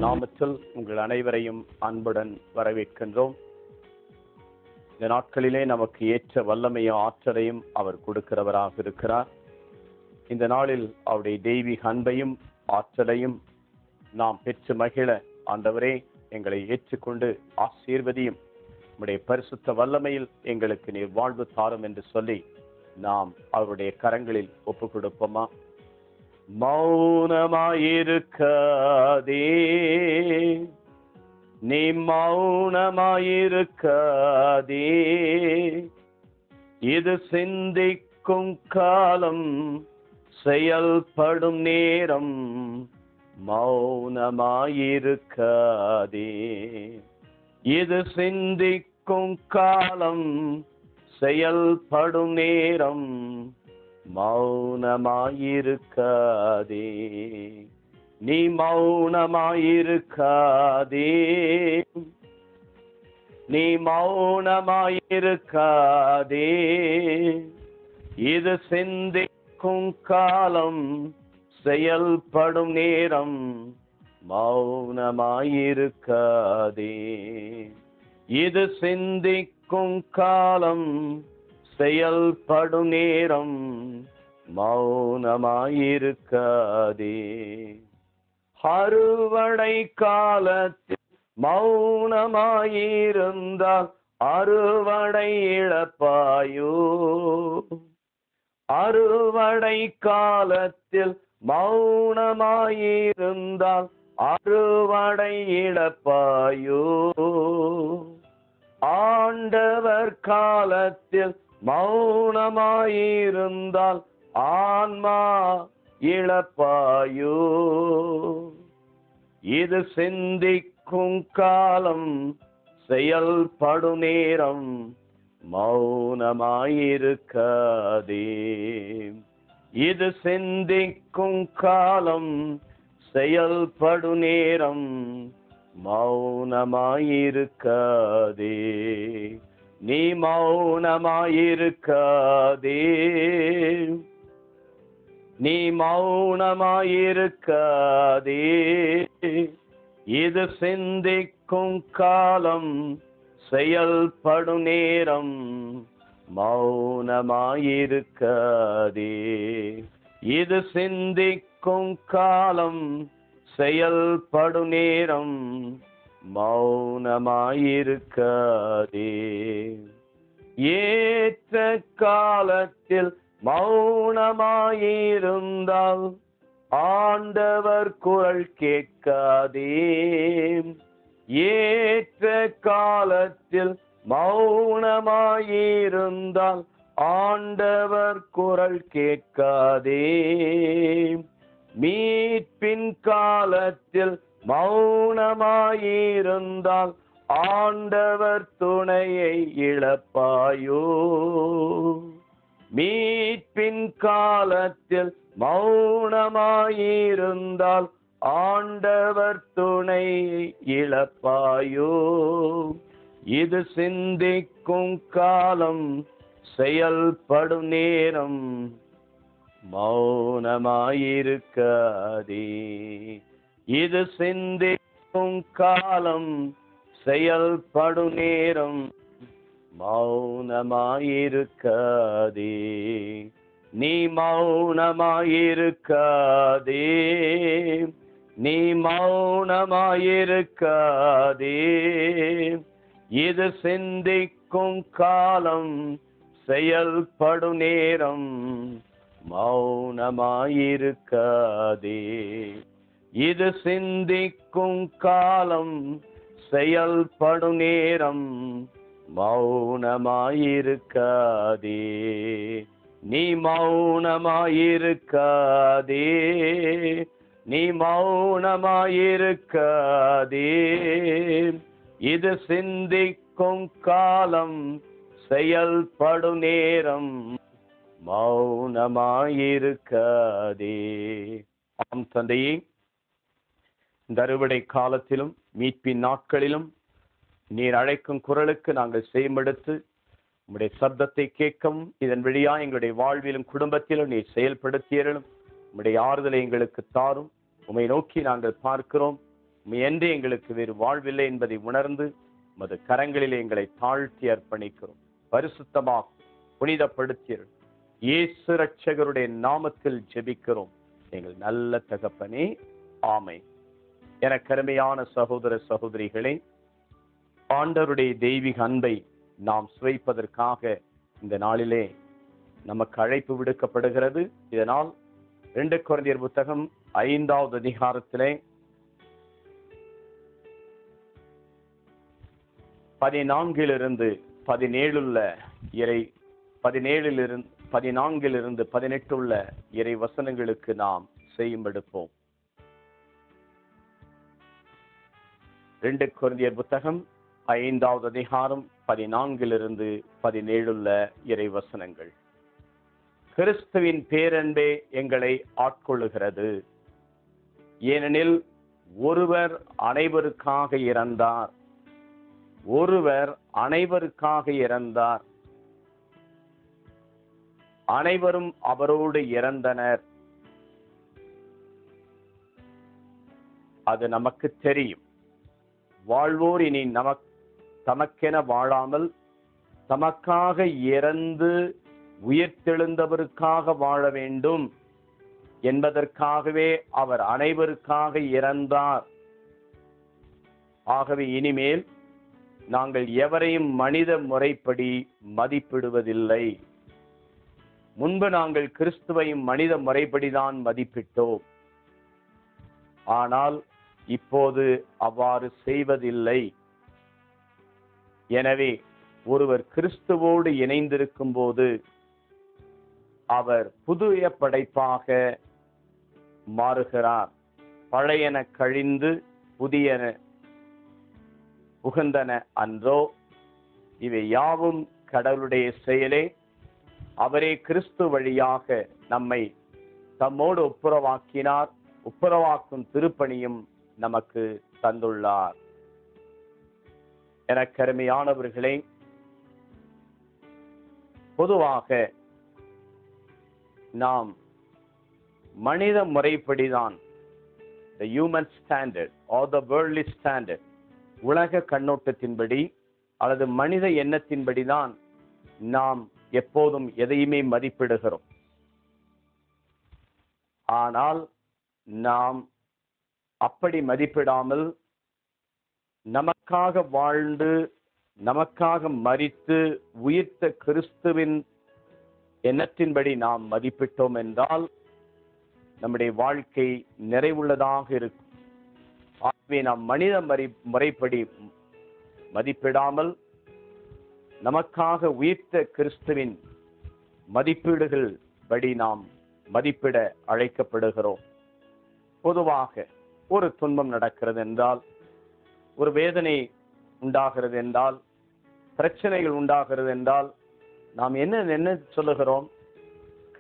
நாமத்தில் உங்கள் அனைவரையும் அன்புடன் வரவேற்கின்றோம். இந்த நாட்களிலே நமக்கு ஏற்ற வல்லமையும் ஆற்றலையும் அவர் கொடுக்கிறவராக இருக்கிறார். இந்த நாளில் அவருடைய தெய்வீக அன்பையும் ஆற்றலையும் நாம் பெற்று மகிழ, ஆண்டவரே எங்களை ஏற்றுக்கொண்டு ஆசீர்வதியும், உம்முடைய பரிசுத்த வல்லமையில் எங்களுக்கு நீர் வாழ்வு தாரும் என்று சொல்லி நாம் அவருடைய கரங்களில் ஒப்பு கொடுப்போமா? மௌனமாயிருக்காதே, நீ மௌனமாயிருக்காதே, இது சிந்திக்கும் காலம், செயல்படும் நேரம். மௌனமாயிருக்காதே, இது சிந்திக்கும் காலம், செயல்படும் நேரம். மௌனமாயிருக்காதே, நீ மௌனமாயிருக்காதே, நீ மௌனமாயிருக்காதே, இது சிந்திக்கும் காலம், செயல்படும் நேரம். மௌனமாயிருக்காதே, இது சிந்திக்கும் காலம், செயல்படும் நேரம். மௌனமாயிருக்காதே, அறுவடை காலத்தில் மௌனமாயிருந்தால் அறுவடை இழப்பாயோ? அறுவடை காலத்தில் மௌனமாயிருந்தால் அறுவடை இழப்பாயோ? ஆண்டவர் காலத்தில் மௌனமாயிருந்தால் ஆன்மா இழப்பாயோ? இது சிந்திக்கும் காலம், செயல்படும் நேரம். மௌனமாயிருக்காதே, இது சிந்திக்கும் காலம், செயல்படும் நேரம். மௌனமாயிருக்காதே, நீ மௌனமாயிருக்காதே, நீ மௌனமாயிருக்காதே, இது சிந்திக்கும் காலம், செயல்படும் நேரம். மௌனமாயிருக்காதே, இது சிந்திக்கும் காலம், செயல்படும் நேரம். மௌனமாயிருக்காதே, ஏற்ற காலத்தில் மௌனமாயிருந்தால் ஆண்டவர் குரல் கேட்காதே. ஏற்ற காலத்தில் மௌனமாயிருந்தால் ஆண்டவர் குரல் கேட்காதே. மீட்பின் காலத்தில் மௌனமாயிருந்தால் ஆண்டவர் துணையை இழப்பாயோ? மீட்பின் காலத்தில் மௌனமாயிருந்தால் ஆண்டவர் துணையை இழப்பாயோ? இது சிந்திக்கும் காலம், செயல்படும் நேரம். மௌனமாயிருக்காதே, இது சிந்திக்கும் காலம், செயல்படும் நேரம். மௌனமாயிருக்காதே, நீ மௌனமாயிருக்காதே, நீ மௌனமாயிருக்காதே, இது சிந்திக்கும் காலம், செயல்படும் நேரம். மௌனமாயிருக்காதே, இது சிந்திக்கும் காலம், செயல்படும் நேரம். மௌனமாயிருக்காதே, நீ மௌனமாயிருக்காதே, நீ மௌனமாயிருக்காதே, இது சிந்திக்கும் காலம், செயல்படும் நேரம். மௌனமாயிருக்காதே. ஆம் தந்தையே, இந்த அறுவடை காலத்திலும் மீட்பின் நாட்களிலும் நீர் அழைக்கும் குரலுக்கு நாங்கள் செய்யமெடுத்து உம்முடைய சப்தத்தை கேட்கவும் இதன் வழியா எங்களுடைய வாழ்விலும் குடும்பத்திலும் நீர் செயல்படுத்தியறலும் உம்முடைய ஆறுதலை எங்களுக்கு தாரும். உம்மை நோக்கி நாங்கள் பார்க்கிறோம். என்று எங்களுக்கு வேறு வாழ்வில்லை என்பதை உணர்ந்து உமது கரங்களில் எங்களை தாழ்த்தி அர்ப்பணிக்கிறோம். பரிசுத்தமாக புனிதப்படுத்தீர். இயேசு ரட்சகருடைய நாமத்தில் ஜெபிக்கிறோம் எங்கள் நல்ல தகப்பனே, ஆமென். எனக்கு அருமையான சகோதர சகோதரிகளே, ஆண்டவருடைய தெய்வீக அன்பை நாம் சுவைப்பதற்காக இந்த நாளிலே நமக்கு அழைப்பு விடுக்கப்படுகிறது. இதனால் 2 கொரிந்தியர் புத்தகம் 5வது அதிகாரத்திலே 14 14 18 இறை வசனங்களுக்கு நாம் செய்யும்படுப்போம். 2 கொரிந்தியர் புத்தகம் 5வது அதிகாரம் 14 17 இறை வசனங்கள். கிறிஸ்துவின் பேரன்பே எங்களை ஆட்கொள்ளுகிறது. ஏனெனில் ஒருவர் அனைவருக்காக இறந்தார். ஒருவர் அனைவருக்காக இறந்தார். அனைவரும் அவரோடு இறந்தனர். அது நமக்கு தெரியும். வாழ்வோர் இனி தமக்கென வாழாமல் தமக்காக இறந்து உயிர்த்தெழுந்தவருக்காக வாழ வேண்டும் என்பதற்காகவே அவர் அனைவருக்காக இறந்தார். ஆகவே இனிமேல் நாங்கள் எவரையும் மனித முறைப்படி மதிப்பிடுவதில்லை. முன்பு நாங்கள் கிறிஸ்துவையும் மனித முறைப்படிதான் மதிப்பிட்டோம். ஆனால் இப்போது அவ்வாறு செய்வதில்லை. எனவே ஒருவர் கிறிஸ்துவோடு இணைந்திருக்கும் போது அவர் புதிய படைப்பாக மாறுகிறார். பழையன கழிந்து புதியன புகுந்தன அன்றோ? இவை யாவும் கடவுளுடைய செயலே. அவரே கிறிஸ்து வழியாக நம்மை தம்மோடு ஒப்புரவாக்கினார். ஒப்புரவாக்கும் திருப்பணியும் நமக்கு தந்துள்ளார். எனக்கு அருமையானவர்களே, பொதுவாக நாம் மனித முறைப்படிதான், the human standard or the worldly standard, உலக கண்ணோட்டத்தின்படி அல்லது மனித எண்ணத்தின்படிதான் நாம் எப்போதும் எதையுமே மதிப்பிடுகிறோம். ஆனால் நாம் அப்படி மதிப்பிடாமல் நமக்காக வாழ்ந்து நமக்காக மரித்து உயிர்த்த கிறிஸ்துவின் எண்ணத்தின்படி நாம் மதிப்பிட்டோம் என்றால் நம்முடைய வாழ்க்கை நிறைவுள்ளதாக இருக்கும். ஆகவே நாம் மனித முறைப்படி மதிப்பிடாமல் நமக்காக உயிர்த்த கிறிஸ்துவின் மதிப்பீடுகள் படி நாம் மதிப்பிட அழைக்கப்படுகிறோம். பொதுவாக ஒரு துன்பம் நடக்கிறது என்றால், ஒரு வேதனை உண்டாகிறது என்றால், பிரச்சனைகள் உண்டாகிறது என்றால் நாம் என்ன சொல்லுகிறோம்?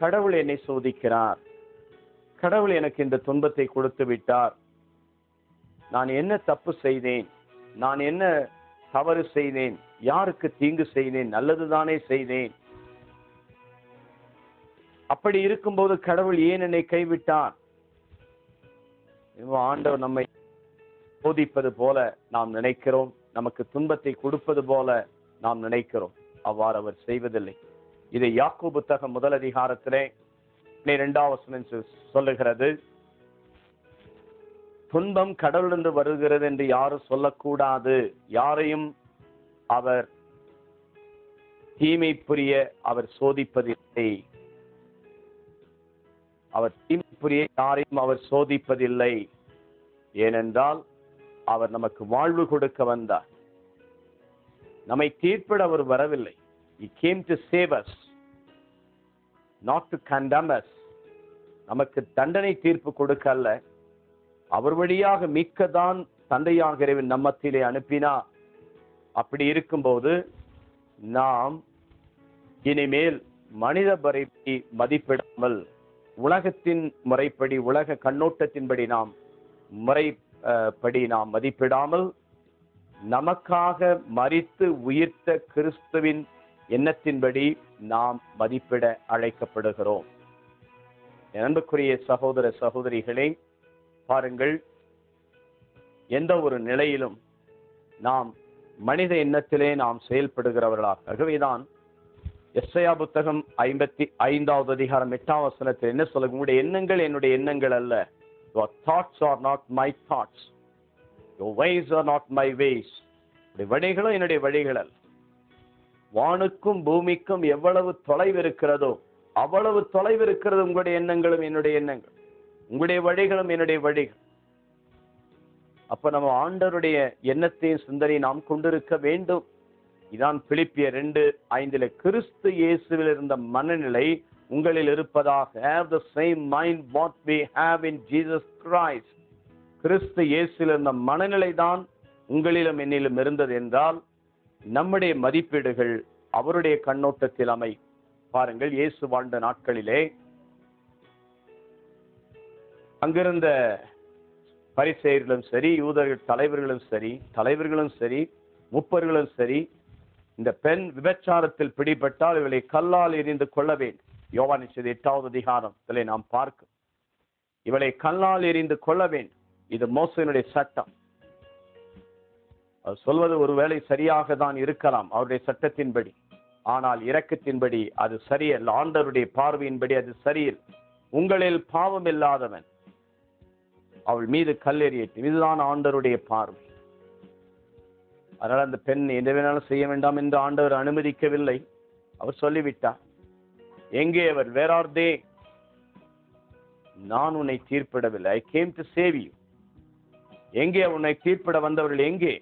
கடவுள் என்னை சோதிக்கிறார், கடவுள் எனக்கு இந்த துன்பத்தை கொடுத்து விட்டார், நான் என்ன தப்பு செய்தேன், நான் என்ன தவறு செய்தேன், யாருக்கு தீங்கு செய்தேன், நல்லதுதானே செய்தேன். அப்படி இருக்கும்போது கடவுள் ஏன் என்னை கைவிட்டார்? ஆண்டவர் நம்மை சோதிப்பது போல நாம் நினைக்கிறோம், நமக்கு துன்பத்தை கொடுப்பது போல நாம் நினைக்கிறோம். அவ்வாறு அவர் செய்வதில்லை. இதை யாக்கோபு புத்தகம் 1 அதிகாரத்திலே 12வது வசனம் சொல்லுகிறது. துன்பம் கடவுளிலிருந்து வருகிறது என்று யாரும் சொல்லக்கூடாது. யாரையும் அவர் தீமை புரிய அவர் சோதிப்பதில்லை. அவர் தீமை புரிய யாரையும் அவர் சோதிப்பதில்லை. ஏனென்றால் அவர் நமக்கு வாழ்வு கொடுக்க வந்தார். நம்மை தீர்ப்பிட அவர் வரவில்லை. He came to save us, not to condemn us. நமக்கு தண்டனை தீர்ப்பு கொடுக்க அல்ல, அவர் வழியாக மிக்கதான் தந்தையாக இறைவன் நம்மத்திலே அனுப்பினார். அப்படி இருக்கும்போது நாம் இனிமேல் மனித முறைப்படி மதிப்பிடாமல், உலகத்தின் முறைப்படி உலக கண்ணோட்டத்தின்படி நாம் முறைப்படி நாம் மதிப்பிடாமல் நமக்காக மரித்து உயிர்த்த கிறிஸ்துவின் எண்ணத்தின்படி நாம் மதிப்பிட அழைக்கப்படுகிறோம். அன்புக்குரிய சகோதர சகோதரிகளே, பாருங்கள், எந்த ஒரு நிலையிலும் நாம் மனித எண்ணத்திலே நாம் செயல்படுகிறவர்களாக. ஆகவேதான் எஸ்ஐயா புத்தகம் 55வது அதிகாரம் 8ஆம் வசனத்தில் என்ன சொல்ல, உங்களுடைய எண்ணங்கள் என்னுடைய எண்ணங்கள் அல்ல. Your thoughts are not my thoughts. Your ways are not my ways. உங்களுடைய வழிகளும் என்னுடைய வழிகள் அல்ல. வானுக்கும் பூமிக்கும் எவ்வளவு தொலைவு இருக்கிறதோ அவ்வளவு தொலைவு இருக்கிறது உங்களுடைய எண்ணங்களும் என்னுடைய எண்ணங்கள், உங்களுடைய வழிகளும் என்னுடைய வழிகள். அப்ப நம்ம ஆண்டவருடைய எண்ணத்தையும் சிந்தனையை நாம் கொண்டிருக்க வேண்டும். இதான் பிலிப்பியர் 2:5 கிறிஸ்து இயேசுவில் இருந்த மனநிலை உங்களில் இருப்பதாக. Have the same mind what we have in Jesus Christ. கிறிஸ்து இயேசுவில் இருந்த மனநிலை தான் உங்களிலும் என்னிலும் இருந்தது என்றால் நம்முடைய மதிப்பீடுகள் அவருடைய கண்ணோட்டத்தில் அமை. பாருங்கள், இயேசு வாழ்ந்த நாட்களிலே அங்கிருந்த பரிசேயர்களும் சரி, யூதர்கள் தலைவர்களும் சரி, முப்பர்களும் சரி, இந்த பெண் விபச்சாரத்தில் பிடிபட்டால் இவளை கல்லால் எறிந்து கொள்ள வேண்டும். யோவான் 8வது அதிகாரத்திலே நாம் பார்க்கும், இவளை கல்லால் எறிந்து கொள்ள வேண்டும். இது மோசேயினுடைய சட்டம். சொல்வது ஒருவேளை சரியாக தான் இருக்கலாம் அவருடைய சட்டத்தின்படி, ஆனால் இரக்கத்தின்படி அது சரியல்ல. ஆண்டவருடைய பார்வையின்படி அது சரியில்லை. உங்களில் பாவம் இல்லாதவன் அவள் மீது கல்லெறியட்டும். இதுதான் ஆண்டவருடைய பார்வை. அதனால் அந்த பெண் எந்த வேணாலும் செய்ய வேண்டாம் என்று ஆண்டவர் அனுமதிக்கவில்லை. அவர் சொல்லிவிட்டார். எங்கே அவர்? Where are they? நான் உன்னை தீர்ப்பிடவில்லை. I came to save you. எங்கே உன்னை தீர்ப்பிட வந்தவர்கள்? எங்கே?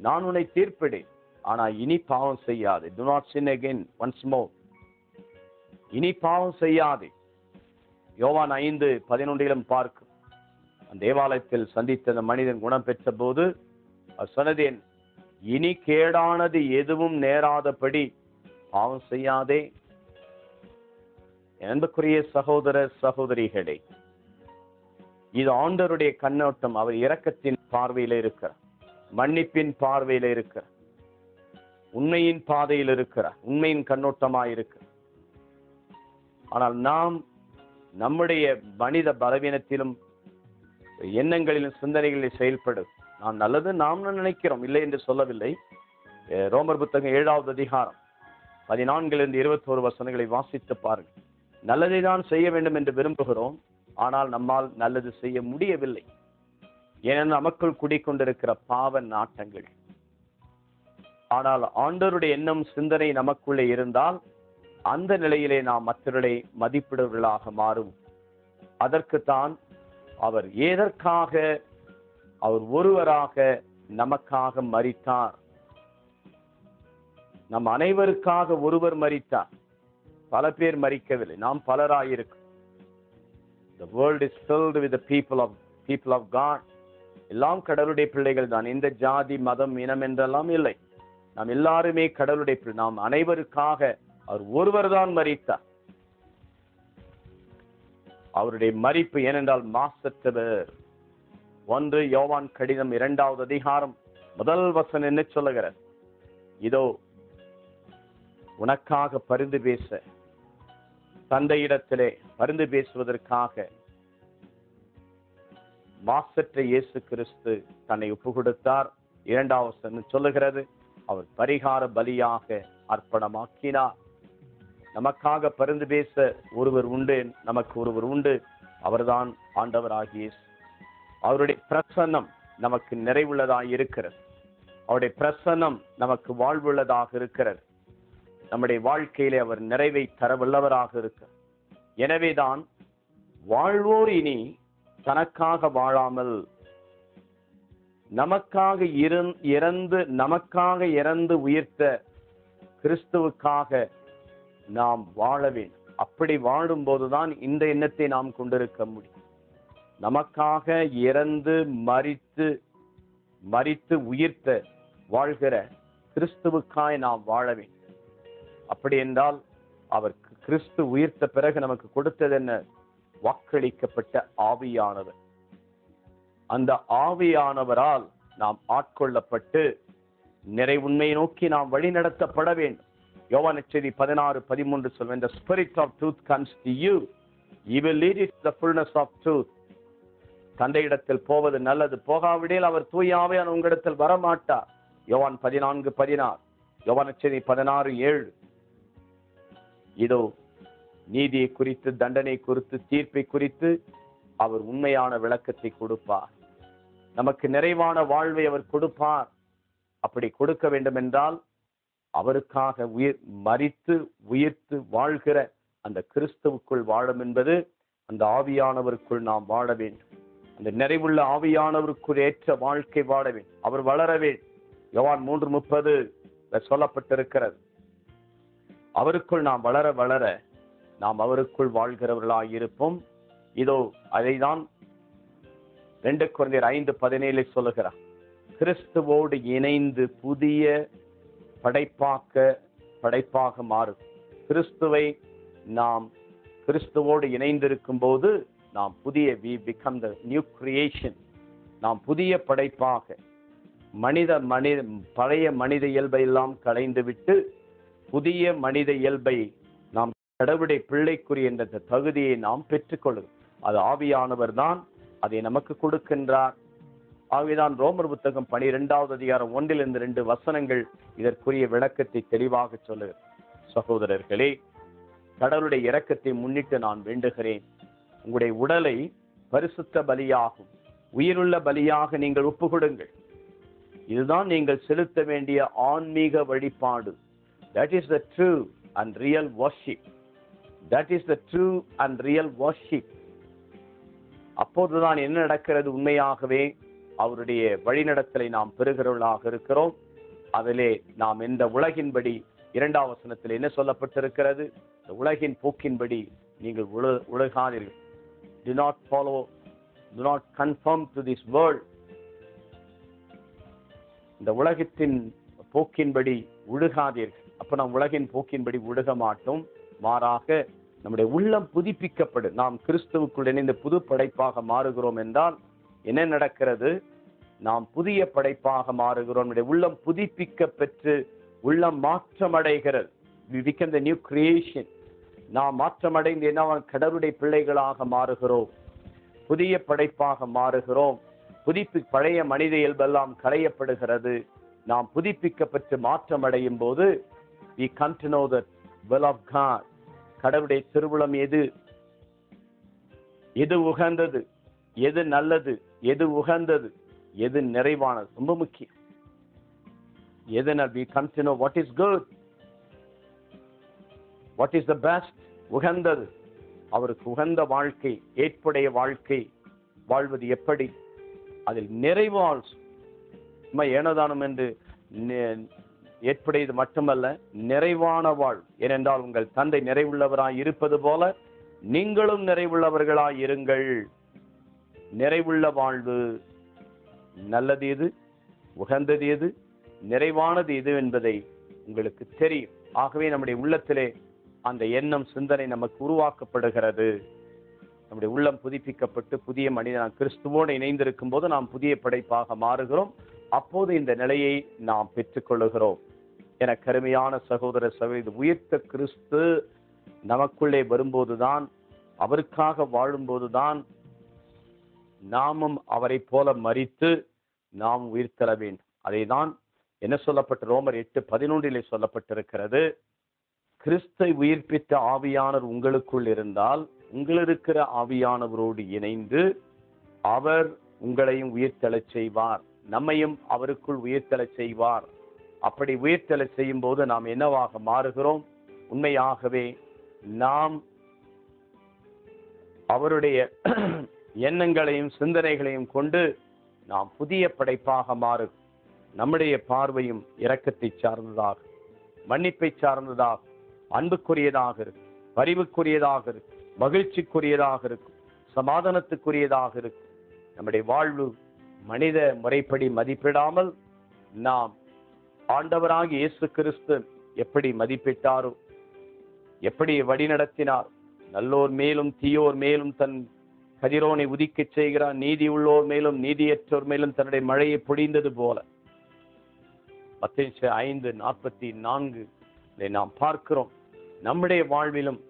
நான் உன்னை தீர்ப்பிடேன், ஆனா இனி பாவம் செய்யாதே. Do not sin again once more. இனி பாவம் செய்யாதே. யோவான் 5:11 பார்க்கும். அந்த தேவாலயத்தில் சந்தித்த அந்த மனிதன் குணம் பெற்ற போது சொன்னதேன், இனி கேடானது எதுவும் நேராதபடி பாவம் செய்யாதே. அன்புக்குரிய சகோதர சகோதரிகளே, இது ஆண்டவருடைய கண்ணோட்டம். அவர் இரக்கத்தின் பார்வையில இருக்கிறார், மன்னிப்பின் பார்வையில இருக்கிறார், உண்மையின் பாதையில் இருக்கிறார், உண்மையின் கண்ணோட்டமாய் இருக்கிறார். ஆனால் நாம் நம்முடைய மனித பலவீனத்திலும் எண்ணங்களிலும் சிந்தனைகளில் செயல்படும். நாம் நல்லது நாம் நினைக்கிறோம், இல்லை என்று சொல்லவில்லை. ரோமர் புத்தகம் 7வது அதிகாரம் 14-21 வசனங்களை வாசித்து பாருங்கள். நல்லதை தான் செய்ய வேண்டும் என்று விரும்புகிறோம், ஆனால் நம்மால் நல்லது செய்ய முடியவில்லை. ஏனென்றால் நமக்குள் குடிக்கொண்டிருக்கிற பாவ நாட்டங்கள். ஆனால் ஆண்டவருடைய எண்ணம் சிந்தனை நமக்குள்ளே இருந்தால் அந்த நிலையிலே நாம் மற்றவர்களை மதிப்பிடுவர்களாக மாறும். அதற்குத்தான் அவர் எதற்காக அவர் ஒருவராக நமக்காக மரித்தார். நம் அனைவருக்காக ஒருவர் மரித்தார். பல பேர் மரிக்கவில்லை, நாம் பலராயிருக்கும். The world is filled with the people of God. எல்லாம் கடவுளுடைய பிள்ளைகள் தான். இந்த ஜாதி மதம் இனம் என்றெல்லாம் இல்லை. நாம் எல்லாருமே கடவுளுடைய பிள்ளை. நாம் அனைவருக்காக அவர் ஒருவர் தான் மரித்தார். அவருடைய மரிப்பு ஏனென்றால் மாசற்றவர். 1 யோவான் கடிதம் 2வது அதிகாரம் 1 வசனம் என்ன சொல்லுகிறார்? இதோ உனக்காக பரிந்து பேச, தந்தையிடத்திலே பரிந்து பேசுவதற்காக மாசற்ற இயேசு கிறிஸ்து தன்னை ஒப்பு கொடுத்தார். 2வது வசனம் சொல்லுகிறது, அவர் பரிகார பலியாக அர்ப்பணமாக்கினார். நமக்காக பரிந்து பேச ஒருவர் உண்டு, நமக்கு ஒருவர் உண்டு. அவர்தான் ஆண்டவராகிய இயேசு. அவருடைய பிரசன்னம் நமக்கு நிறைவுள்ளதாக இருக்கிறது. அவருடைய பிரசன்னம் நமக்கு வாழ்வுள்ளதாக இருக்கிறது. நம்முடைய வாழ்க்கையிலே அவர் நிறைவை தர வல்லவராக இருக்கிறார். எனவேதான் வாழ்வோர் இனி தனக்காக வாழாமல் நமக்காக இறந்து உயிர்த்த கிறிஸ்துவுக்காக நாம் வாழ வேண்டும். அப்படி வாழும் போதுதான் இந்த எண்ணத்தை நாம் கொண்டிருக்க முடியும். நமக்காக இறந்து மரித்து உயிர்த்த வாழ்கிற கிறிஸ்துவுக்காய் நாம் வாழ வேண்டும். அப்படி என்றால் அவர் கிறிஸ்து உயிர்த்த பிறகு நமக்கு கொடுத்தது என்ன? வாக்களிக்கப்பட்ட ஆவியானவர். அந்த ஆவியானவரால் நாம் ஆட்கொள்ளப்பட்டு நிறை உண்மையை நோக்கி நாம் வழி நடத்தப்பட வேண்டும். யோவான் 16:13 சொல்வேன், the spirit of truth comes to you, he will lead you to the fullness of truth. தந்தையிடத்தில் போவது நல்லது. போகாவிடில் அவர் தூய ஆவியானவர் உங்களிடத்தில் வரமாட்டார். யோவான் 14:16, யோவான் 16:7. இதோ நீதியை குறித்து, தண்டனை குறித்து, தீர்ப்பை குறித்து அவர் உண்மையான விளக்கத்தை கொடுப்பார். நமக்கு நிறைவான வாழ்வை அவர் கொடுப்பார். அப்படி கொடுக்க வேண்டும் என்றால் அவருக்காக மரித்து உயிர்த்து வாழ்கிற அந்த கிறிஸ்துவுக்குள் வாழும் என்பது அந்த ஆவியானவருக்குள் நாம் வாழ வேண்டும். அந்த நிறைவுள்ள ஆவியானவருக்குள் ஏற்ற வாழ்க்கை வாழ வேண்டும். அவர் வளர வேண்டும். யோவான் 3:30 சொல்லப்பட்டிருக்கிறது. அவருக்குள் நாம் வளர வளர நாம் அவருக்குள் வாழ்கிறவர்களாய் இருப்போம். இதோ அதைதான் 2 கொரிந்தியர் 5:17 சொல்லுகிறார். கிறிஸ்துவோடு இணைந்து புதிய படைப்பாக மாறும். கிறிஸ்துவை நாம் கிறிஸ்துவோடு இணைந்திருக்கும் போது நாம் புதிய we become the new creation. நாம் புதிய படைப்பாக பழைய மனித இயல்பை எல்லாம் களைந்து விட்டு புதிய மனித இயல்பை நாம் கடவுளுடைய பிள்ளைக்குரிய என்ற தகுதியை நாம் பெற்றுக்கொள்ளும். அது ஆவியானவர் தான் அதை நமக்கு கொடுக்கின்றார். ஆகவேதான் ரோமர் புத்தகம் 12வது அதிகாரம் 1-2 வசனங்கள் இதற்குரிய விளக்கத்தை தெளிவாக சொல்லுகிறது. சகோதரர்களே, கடவுளுடைய இரக்கத்தை முன்னிட்டு நான் வேண்டுகிறேன், உங்களுடைய உடலை பரிசுத்த பலியாகும் உயிருள்ள பலியாக நீங்கள் ஒப்புக்கொடுங்கள். இதுதான் நீங்கள் செலுத்த வேண்டிய ஆன்மீக வழிபாடு. That is the true and real worship. That is the true and real worship. அப்போதுதான் என்ன நடக்கிறது? உண்மையாகவே அவருடைய வழிநடத்தலை நாம் பெறுகிறவர்களாக இருக்கிறோம். அதிலே நாம் இந்த உலகின்படி 2வது வசனத்தில் என்ன சொல்லப்பட்டிருக்கிறது? இந்த உலகின் போக்கின்படி நீங்கள் உலகாதீர்கள். Do not follow, do not conform to this world. இந்த உலகத்தின் போக்கின்படி உழுகாதீர்கள். அப்ப நாம் உலகின் போக்கின்படி உழுக மாட்டோம். மாறாக நம்முடைய உள்ளம் புதுப்பிக்கப்படும். நாம் கிறிஸ்துவுக்குள் இணைந்து புது படைப்பாக மாறுகிறோம் என்றால் என்ன நடக்கிறது? நாம் புதிய படைப்பாக மாறுகிறோம். நம்முடைய உள்ளம் புதுப்பிக்க பெற்று உள்ளம் மாற்றம் அடைகிறது. We become the new creation. நாம் மாற்றமடைந்து என்ன கடவுளுடைய பிள்ளைகளாக மாறுகிறோம். புதிய படைப்பாக மாறுகிறோம். பழைய மனித இயல்பெல்லாம் களையப்படுகிறது. நாம் புதுப்பிக்கப்பட்டு மாற்றம் அடையும் போது we come to know the will of God. கடவுளுடைய திருவுளம் எது உகந்தது, எது நல்லது, எது உகந்தது, எது நிறைவானது, ரொம்ப முக்கியம். we come to know what is good, what is the best. உகந்தது, அவருக்கு உகந்த வாழ்க்கை, ஏற்புடைய வாழ்க்கை வாழ்வது எப்படி, அதில் நிறைவால் ஏனதானம் என்று ஏற்புடையது மட்டுமல்ல, நிறைவான வாழ்வு. ஏனென்றால் உங்கள் தந்தை நிறைவுள்ளவராய் இருப்பது போல நீங்களும் நிறைவுள்ளவர்களாய் இருங்கள். நிறைவுள்ள வாழ்வு நல்லது எது, உகந்தது எது, நிறைவானது எது என்பதை உங்களுக்கு தெரியும். ஆகவே நம்முடைய உள்ளத்திலே அந்த எண்ணம், சிந்தனை நமக்கு உருவாக்கப்படுகிறது. நம்முடைய உள்ளம் புதுப்பிக்கப்பட்டு புதிய மனிதன் கிறிஸ்துவோடு இணைந்திருக்கும் போது நாம் புதிய படைப்பாக மாறுகிறோம். அப்போது இந்த நிலையை நாம் பெற்றுக்கொள்ளுகிறோம். என கருமையான சகோதர சகோதரி, உயிர்த்த கிறிஸ்து நமக்குள்ளே வரும்போதுதான், அவருக்காக வாழும்போதுதான் நாமும் அவரை போல மரித்து நாம் உயிர்த்தெழ வேண்டும். அதை தான் என்ன சொல்லப்பட்ட ரோமர் 8:11 சொல்லப்பட்டிருக்கிறது. கிறிஸ்தை உயிர்ப்பித்த ஆவியானவர் உங்களுக்குள் இருந்தால் உங்களிருக்கிற ஆவியானவரோடு இணைந்து அவர் உங்களையும் உயிர்த்தெழச் செய்வார், நம்மையும் அவருக்குள் உயிர்த்தெழச் செய்வார். அப்படி உயிர்த்தெழச் செய்யும் போது நாம் என்னவாக மாறுகிறோம்? உண்மையாகவே நாம் அவருடைய எண்ணங்களையும் சிந்தனைகளையும் கொண்டு நாம் புதிய படைப்பாக மாறும். நம்முடைய பார்வையும் இரக்கத்தை சார்ந்ததாக, மன்னிப்பை சார்ந்ததாக, அன்புக்குரியதாக இருக்கும், பரிவுக்குரியதாக இருக்கும், மகிழ்ச்சிக்குரியதாக இருக்கும், சமாதானத்துக்குரியதாக இருக்கும். நம்முடைய வாழ்வு மனித முறைப்படி மதிப்பிடாமல் நாம் ஆண்டவராகிய இயேசு கிறிஸ்து எப்படி மதிப்பிட்டாரோ, எப்படி வழிநடத்தினார், நல்லோர் மேலும் தீயோர் மேலும் தன் கதிரோனை உதிக்கச் செய்கிறார், நீதி உள்ளோர் மேலும் நீதியற்றோர் மேலும் தன்னுடைய மழையை பொழிந்தது போல மத்தேயு 5:44 நாம் பார்க்கிறோம். நம்முடைய வாழ்விலும்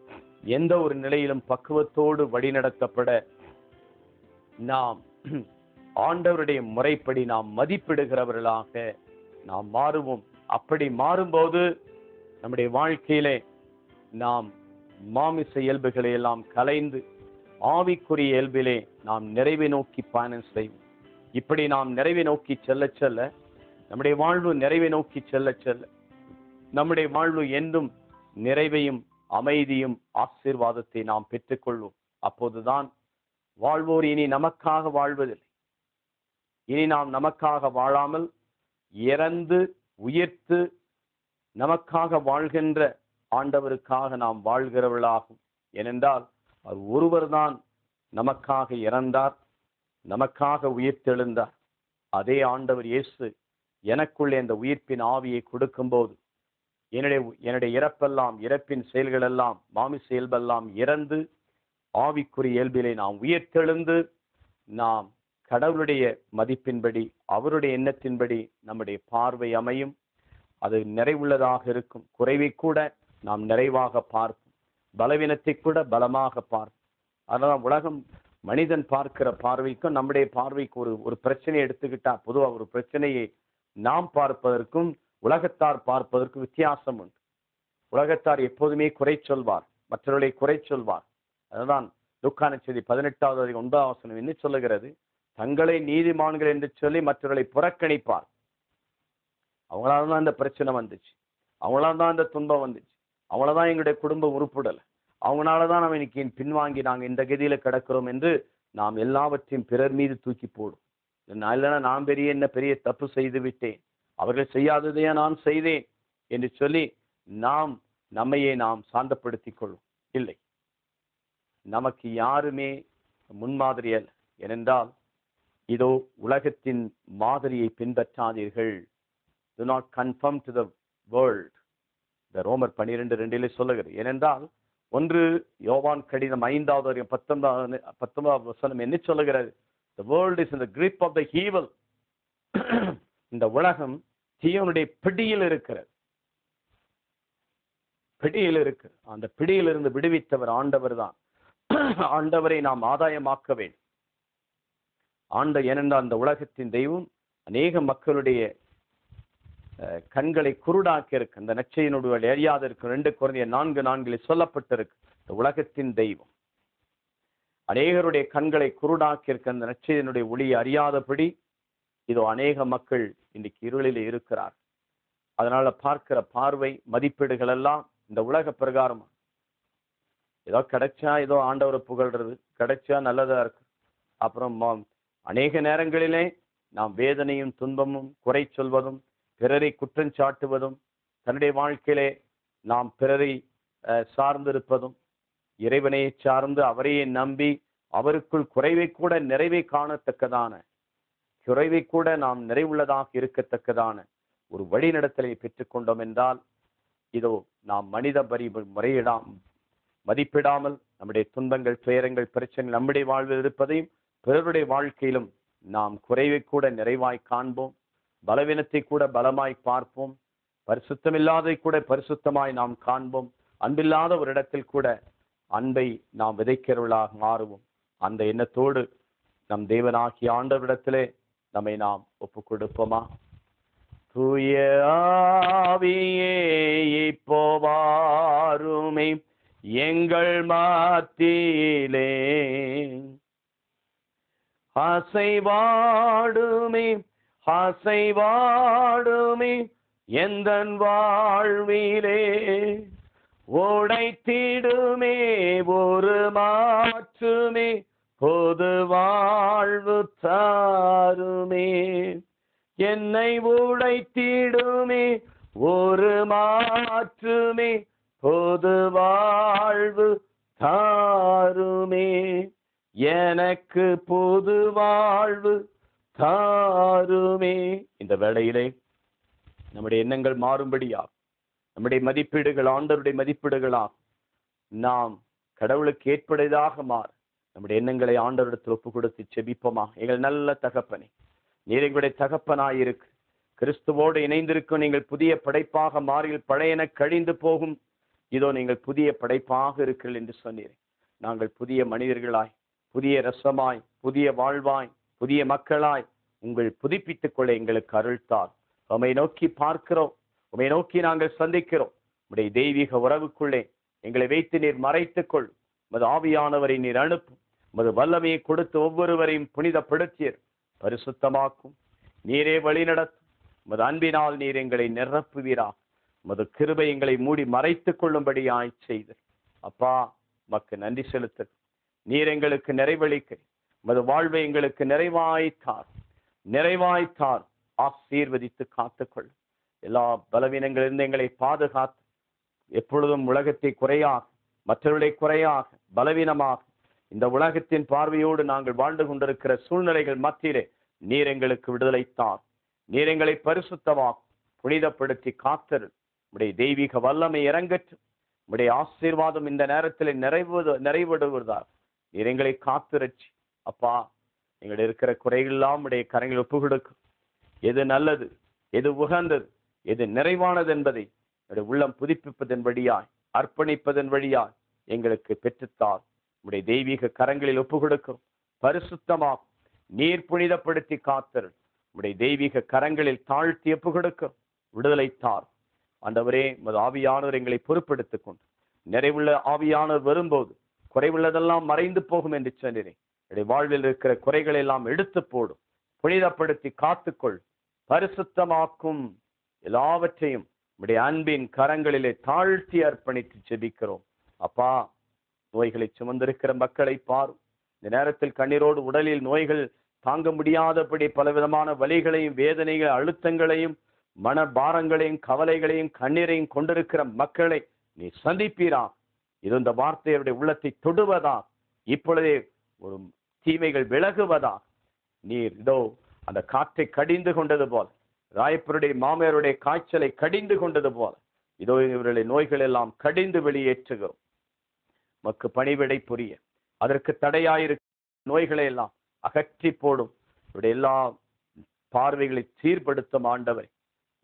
எந்த ஒரு நிலையிலும் பக்குவத்தோடு வழிநடத்தப்பட நாம் ஆண்டவருடைய முறைப்படி நாம் மதிப்பிடுகிறவர்களாக நாம் மாறுவோம். அப்படி மாறும்போது நம்முடைய வாழ்க்கையிலே நாம் மாமிச இயல்புகளை எல்லாம் கலைந்து ஆவிக்குரிய இயல்பிலே நாம் நிறைவை நோக்கி பயணம் செய்வோம். இப்படி நாம் நிறைவை நோக்கி செல்ல செல்ல, நம்முடைய வாழ்வு நிறைவை நோக்கி செல்ல செல்ல, நம்முடைய வாழ்வு என்றும் நிறைவையும் அமைதியும் ஆசீர்வாதத்தை நாம் பெற்றுக்கொள்வோம். அப்போதுதான் வாழ்வோர் இனி நமக்காக வாழ்வதில்லை. இனி நாம் நமக்காக வாழாமல் இறந்து உயிர்த்து நமக்காக வாழ்கின்ற ஆண்டவருக்காக நாம் வாழ்கிறவர்களாகும். ஏனென்றால் அவர் ஒருவர் தான் நமக்காக இறந்தார், நமக்காக உயிர்த்தெழுந்தார். அதே ஆண்டவர் இயேசு எனக்குள்ளே அந்த உயிர்ப்பின் ஆவியை கொடுக்கும்போது என்னுடைய இறப்பெல்லாம், இறப்பின் செயல்கள் எல்லாம், மாமிச இயல்பெல்லாம் இறந்து ஆவிக்குரிய இயல்பிலே நாம் உயிர்த்தெழுந்து நாம் கடவுளுடைய மதிப்பின்படி, அவருடைய எண்ணத்தின்படி நம்முடைய பார்வை அமையும். அது நிறைவுள்ளதாக இருக்கும். குறைவை கூட நாம் நிறைவாக பார்ப்போம், பலவீனத்தை கூட பலமாக பார்ப்போம். அதனால உலகம் மனிதன் பார்க்கிற பார்வைக்கும் நம்முடைய பார்வைக்கு ஒரு பிரச்சனையை எடுத்துக்கிட்டா, பொதுவாக ஒரு பிரச்சனையை நாம் பார்ப்பதற்கும் உலகத்தார் பார்ப்பதற்கும் வித்தியாசம் உண்டு. உலகத்தார் எப்போதுமே குறை சொல்வார், மற்றவர்களை குறை சொல்வார். அதுதான் லூக்கா நற்செய்தி 18:9 என்ன சொல்லுகிறது? தங்களை நீதிமான்கள் என்று சொல்லி மற்றவர்களை புறக்கணிப்பார். அவங்களால தான் இந்த பிரச்சனை வந்துச்சு, அவங்களால தான் இந்த துன்பம் வந்துச்சு, அவங்களதான் எங்களுடைய குடும்பம் உருப்படலை, அவங்களாலதான் நம்ம இன்னைக்கு பின்வாங்கி நாங்கள் இந்த கதியில கிடக்கிறோம் என்று நாம் எல்லாவற்றையும் பிறர் மீது தூக்கி போடும். இல்லைன்னா நான் பெரிய தப்பு செய்து விட்டேன், அவர்கள் செய்யாததையே நான் செய்தேன் என்று சொல்லி நம்மையே நாம் சாந்தப்படுத்திக் கொள்ளும். இல்லை, நமக்கு யாருமே முன்மாதிரி அல்ல. ஏனென்றால் இதோ உலகத்தின் மாதிரியை பின்பற்றாதீர்கள். Do not conform to the world. இந்த ரோமர் 12:2 சொல்லுகிறது. ஏனென்றால் 1 யோவான் கடிதம் 5:19 என்ன சொல்லுகிறது? The world is in the grip of the evil. இந்த உலகம் தீயவனுடைய பிடியில் இருக்கிறது. அந்த பிடியிலிருந்து விடுவித்தவர் ஆண்டவர் தான். ஆண்டவரை நாம் ஆதாயமாக்க வேண்டும். ஏனென்றால் அந்த உலகத்தின் தெய்வம் அநேக மக்களுடைய கண்களை குருடாக்கி இருக்கு. அந்த நற்செய்தியினுடைய அறியாத இருக்கு. 2 கொரிந்தியர் 4:4 சொல்லப்பட்டிருக்கு. இந்த உலகத்தின் தெய்வம் அநேகருடைய கண்களை குருடாக்கி இருக்க அந்த நற்செய்தியினுடைய ஒளியை அறியாதபடி இதோ அநேக மக்கள் இன்னைக்கு இருளில் இருக்கிறார். அதனால பார்க்கிற பார்வை, மதிப்பீடுகள் எல்லாம் இந்த உலக பிரகாரம். ஏதோ கிடைச்சா ஏதோ ஆண்டவரை புகழ்றது, கிடைச்சா நல்லதா இருக்கு. அப்புறம் அநேக நேரங்களிலே நாம் வேதனையும் துன்பமும் குறை சொல்வதும் பிறரை குற்றம் சாட்டுவதும், தன்னுடைய வாழ்க்கையிலே நாம் பிறரை சார்ந்திருப்பதும், இறைவனையை சார்ந்து அவரையே நம்பி அவருக்குள் குறைவை கூட நிறைவை காணத்தக்கதான, குறைவை கூட நாம் நிறைவுள்ளதாக இருக்கத்தக்கதான ஒரு வழிநடத்தலை பெற்றுக்கொண்டோம் என்றால் இதோ நாம் மனித மதிப்பிடாமல் நம்முடைய துன்பங்கள், துயரங்கள், பிரச்சனைகள் நம்முடைய வாழ்வில் இருப்பதையும் பிறருடைய வாழ்க்கையிலும் நாம் குறைவை கூட நிறைவாய் காண்போம், பலவீனத்தை கூட பலமாய் பார்ப்போம், பரிசுத்தமில்லாதை கூட பரிசுத்தமாய் நாம் காண்போம், அன்பில்லாத ஒரு இடத்தில் கூட அன்பை நாம் விதைக்கிறவர்களாக மாறுவோம். அந்த எண்ணத்தோடு நம் தேவனாகிய ஆண்டவரிடத்திலே நம்மை நாம் ஒப்புக் கொடுப்போமா? தூய ஆவியே இப்போ வாருமே எங்கள் மத்தியிலே, அசைவாடுமே எந்தன் வாழ்விலே, உடைத்திடுமே ஒரு மாற்றுமே பொது வாழ்வு தாருமே. என்னை உடைத்திடுமே ஒரு மாற்றுமே பொது வாழ்வு தாருமே. எனக்கு பொது வாழ்வு தாருமே. இந்த வேளையிலே நம்முடைய எண்ணங்கள் மாறும்படியாகும், நம்முடைய மதிப்பீடுகள் ஆண்டவருடைய மதிப்பீடுகளாகும். நாம் கடவுளுக்கு ஏற்புடையதாக மாற நம்முடைய எண்ணங்களை ஆண்டவரிடத்தில் ஒப்பு கொடுத்து செபிப்போமா? எங்கள் நல்ல தகப்பனே, நீர் எங்களுடைய தகப்பனாயிருக்கு. கிறிஸ்துவோடு இணைந்திருக்கும் நீங்கள் புதிய படைப்பாக மாறில் பழையன கழிந்து போகும், இதோ நீங்கள் புதிய படைப்பாக இருக்கிறீர்கள் என்று சொன்னீர். நாங்கள் புதிய மனிதர்களாய், புதிய ரசமாய், புதிய வாழ்வாய், புதிய மக்களாய் உங்கள் புதுப்பித்துக் கொள்ள எங்களுக்கு அருள்தார். உம்மை நோக்கி பார்க்கிறோம், உம்மை நோக்கி நாங்கள் சந்திக்கிறோம். உம்முடைய தெய்வீக உறவுக்குள்ளே எங்களை வைத்து நீர் மறைத்துக்கொள். உமது ஆவியானவரை நீர் அனுப்பும். உமது வல்லமையை கொடுத்து ஒவ்வொருவரையும் புனிதப்படுத்தியர் பரிசுத்தமாக்கும். நீரே வழி நடத்தும். உமது அன்பினால் நீர் எங்களை நிரப்புவீராக. உமது கிருபை எங்களை மூடி மறைத்துக் கொள்ளும்படி செய்து அப்பா உமக்கு நன்றி செலுத்து. நீர் எங்களுக்கு நிறைவளிக்க உமது வாழ்வை எங்களுக்கு நிறைவாய்த்தார். ஆசீர்வதித்து காத்துக்கொள். எல்லா பலவீனங்களிலிருந்து எங்களை பாதுகாத்து எப்பொழுதும் உலகத்தை குறையாக, மற்றவர்களை குறையாக, பலவீனமாக இந்த உலகத்தின் பார்வையோடு நாங்கள் வாழ்ந்து கொண்டிருக்கிற சூழ்நிலைகள் மத்தியிலே நீர் எங்களுக்கு விடுதலைத்தார். நீர் எங்களை பரிசுத்தமாக புனிதப்படுத்தி காத்தரு. உடைய தெய்வீக வல்லமை இறங்கற்று. உடைய ஆசீர்வாதம் இந்த நேரத்தில் நிறைவேறுவதாக நீர் எங்களை காத்துரட்சி. அப்பா, எங்கள் இருக்கிற குறைகளெல்லாம் உடைய கரங்களில் ஒப்பு கொடுக்கும். எது நல்லது, எது உகந்தது, எது நிறைவானது என்பதை உள்ளம் புதுப்பிப்பதன் வழியாய், அர்ப்பணிப்பதன் வழியாய் எங்களுக்கு பெற்றுத்தார். உடைய தெய்வீக கரங்களில் ஒப்பு கொடுக்கும். பரிசுத்தமாக நீர் புனிதப்படுத்தி காத்தரு. உடைய தெய்வீக கரங்களில் தாழ்த்தி ஒப்பு கொடுக்கும். விடுதலைத்தார். ஆண்டவரே, உமது ஆவியானவர் எங்களை பொறுப்பெடுத்துக் கொண்டு நிறைவுள்ள ஆவியானவர் வரும்போது குறைவுள்ளதெல்லாம் மறைந்து போகும் என்று சொன்னேன். என்னுடைய வாழ்வில் இருக்கிற குறைகளை எல்லாம் எடுத்து போடும். புனிதப்படுத்தி காத்துக்கொள். பரிசுத்தமாக்கும். எல்லாவற்றையும் உடைய அன்பின் கரங்களிலே தாழ்த்தி அர்ப்பணித்து ஜெபிக்கிறோம். அப்பா, நோய்களை சுமந்திருக்கிற மக்களை பாரும். இந்த நேரத்தில் கண்ணீரோடு உடலில் நோய்கள் தாங்க முடியாதபடி பலவிதமான வலிகளையும் வேதனைகள் அழுத்தங்களையும் மன பாரங்களையும் கவலைகளையும் கண்ணீரையும் கொண்டிருக்கிற மக்களை நீ சந்திப்பீரா. இது இந்த வார்த்தையுடைய உள்ளத்தை தொடுவதா, இப்பொழுதே ஒரு தீமைகள் விலகுவதா. நீர் இதோ அந்த காற்றை கடிந்து கொண்டது போல, ராயப்பருடைய மாமையருடைய காய்ச்சலை கடிந்து கொண்டது போல இதோ இவர்களுடைய நோய்கள் எல்லாம் கடிந்து வெளியேற்றுகிறோம். மக்கு பணிவிடை புரிய அதற்கு தடையாயிருக்க நோய்களை எல்லாம் அகற்றி போடும். இவருடைய எல்லா பார்வைகளை சீர்படுத்தும் ஆண்டவரை.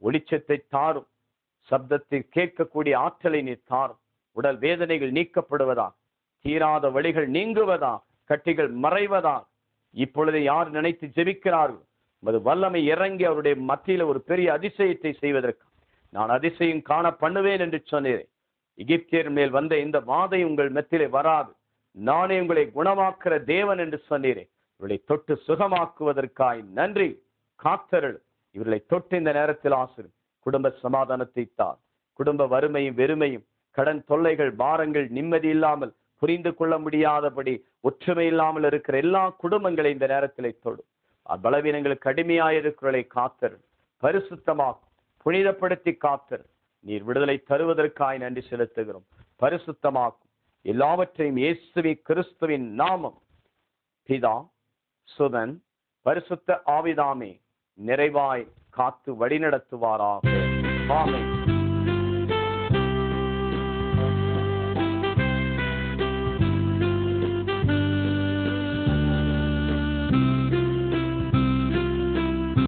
ஒளிச்சத்தை தாரும். சப்தத்தை கேட்கக்கூடிய ஆற்றலை நீ தாரும். உடல் வேதனைகள் நீக்கப்படுவதா, தீராத வழிகள் நீங்குவதா, கட்டிகள் மறைவதா. இப்பொழுது யார் நினைத்து ஜெபிக்கிறார்கள் அது வல்லமை இறங்கி அவருடைய மத்தியில ஒரு பெரிய அதிசயத்தை செய்வதற்கு நான் அதிசயம் காண பண்ணுவேன் என்று சொன்னேன். எகிப்தியர் மேல் வந்த இந்த வாதை உங்கள் மத்தியிலே வராது, நானே உங்களை குணமாக்குற தேவன் என்று சொன்னீரேன். இவர்களை தொட்டு சுகமாக்குவதற்காய் நன்றி. காத்தருள். இவர்களை தொட்டு இந்த நேரத்தில் ஆசிரும். குடும்ப சமாதானத்தை தார். குடும்ப வறுமையும் வெறுமையும் கடன் தொல்லைகள் பாரங்கள் நிம்மதி இல்லாமல் புரிந்து கொள்ள முடியாதபடி ஒற்றுமை இல்லாமல் இருக்கிற எல்லா குடும்பங்களை இந்த நேரத்திலே தொடும். பலவீனங்களுக்கு அடிமையாயிருக்கிறவர்களை காத்தருள். பரிசுத்தமாக புனிதப்படுத்தி காத்தருள். நீர் விடுதலை தருவதற்காய் நன்றி செலுத்துகிறோம். பரிசுத்தமாக்கும் எல்லாவற்றையும் இயேசுவின் கிறிஸ்துவின் நாமம் பிதா சுதன் பரிசுத்த ஆவிதாமே நிறைவாய் காத்து வழிநடத்துவாராக. ஆமென்.